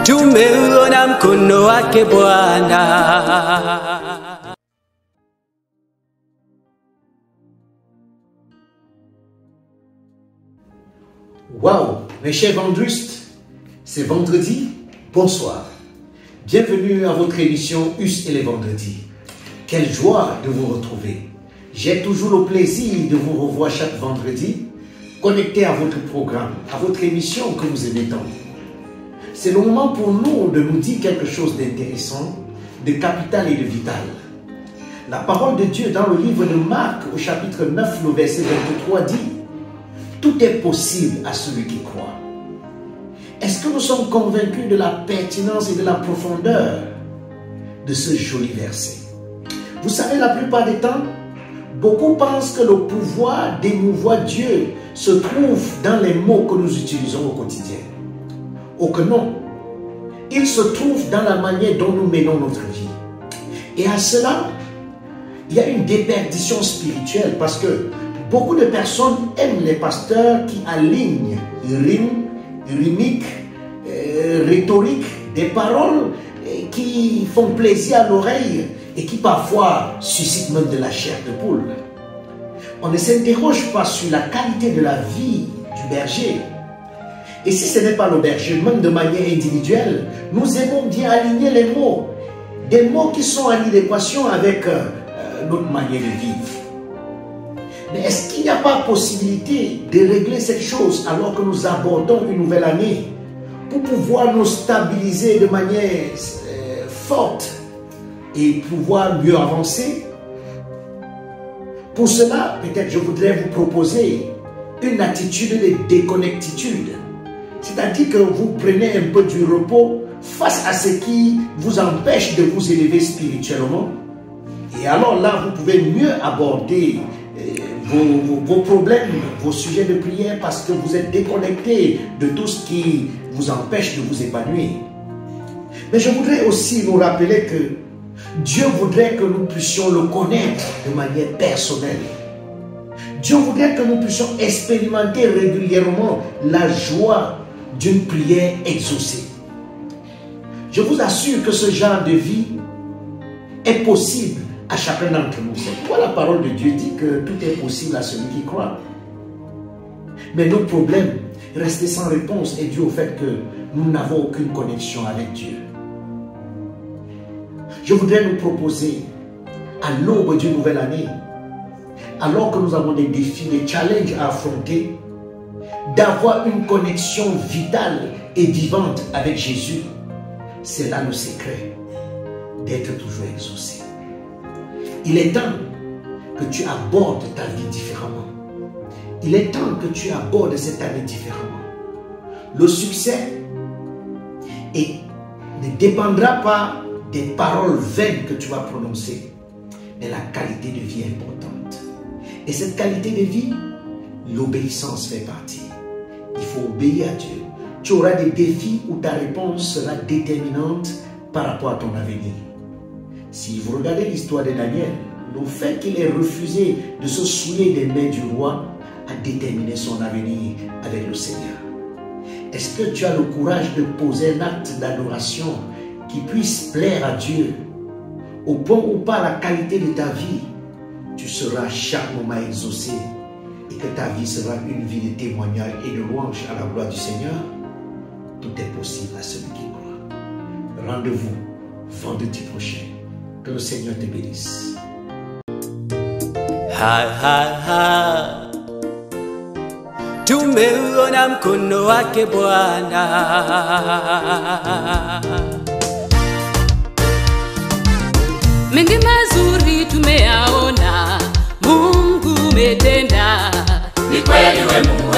Tumeona mkono wake Bwana. Waouh, mes chers vendrustes, c'est vendredi, bonsoir. Bienvenue à votre émission US et les vendredis. Quelle joie de vous retrouver. J'ai toujours le plaisir de vous revoir chaque vendredi, connecté à votre programme, à votre émission que vous aimez tant. C'est le moment pour nous de nous dire quelque chose d'intéressant, de capital et de vital. La parole de Dieu dans le livre de Marc au chapitre 9, le verset 23 dit: tout est possible à celui qui croit. Est-ce que nous sommes convaincus de la pertinence et de la profondeur de ce joli verset? Vous savez, la plupart des temps, beaucoup pensent que le pouvoir d'émouvoir Dieu se trouve dans les mots que nous utilisons au quotidien. Oh que non, il se trouve dans la manière dont nous menons notre vie. Et à cela, il y a une déperdition spirituelle parce que beaucoup de personnes aiment les pasteurs qui alignent rimes, rhythmique, rhétorique, des paroles qui font plaisir à l'oreille et qui parfois suscitent même de la chair de poule. On ne s'interroge pas sur la qualité de la vie du berger. Et si ce n'est pas le berger, même de manière individuelle, nous aimons bien aligner les mots, des mots qui sont en adéquation avec notre manière de vivre. Mais est-ce qu'il n'y a pas possibilité de régler cette chose alors que nous abordons une nouvelle année pour pouvoir nous stabiliser de manière forte et pouvoir mieux avancer? Pour cela, peut-être je voudrais vous proposer une attitude de déconnectitude. C'est-à-dire que vous prenez un peu du repos face à ce qui vous empêche de vous élever spirituellement. Et alors là, vous pouvez mieux aborder vos problèmes, vos sujets de prière parce que vous êtes déconnecté de tout ce qui vous empêche de vous épanouir. Mais je voudrais aussi nous rappeler que Dieu voudrait que nous puissions le connaître de manière personnelle. Dieu voudrait que nous puissions expérimenter régulièrement la joie d'une prière exaucée. Je vous assure que ce genre de vie est possible à chacun d'entre nous. C'est pourquoi la parole de Dieu dit que tout est possible à celui qui croit. Mais nos problèmes rester sans réponse est dû au fait que nous n'avons aucune connexion avec Dieu. Je voudrais nous proposer, à l'aube d'une nouvelle année, alors que nous avons des défis, des challenges à affronter, d'avoir une connexion vitale et vivante avec Jésus. C'est là le secret d'être toujours exaucé. Il est temps que tu abordes ta vie différemment. Il est temps que tu abordes cette année différemment. Le succès ne dépendra pas des paroles vaines que tu vas prononcer, mais la qualité de vie est importante. Et cette qualité de vie, l'obéissance fait partie. Il faut obéir à Dieu. Tu auras des défis où ta réponse sera déterminante par rapport à ton avenir. Si vous regardez l'histoire de Daniel, le fait qu'il ait refusé de se souiller des mains du roi a déterminé son avenir avec le Seigneur. Est-ce que tu as le courage de poser un acte d'adoration qui puisse plaire à Dieu au point où par la qualité de ta vie, tu seras chaque moment exaucé et que ta vie sera une vie de témoignage et de louange à la gloire du Seigneur? Tout est possible à celui qui croit. Rendez-vous vendredi prochain. Que le Seigneur te bénisse. Ha ha ha, tumeona mkono wake Bwana. Mengi mazuri tumeyaona, Mungu umetenda. Ni kweli wewe Mungu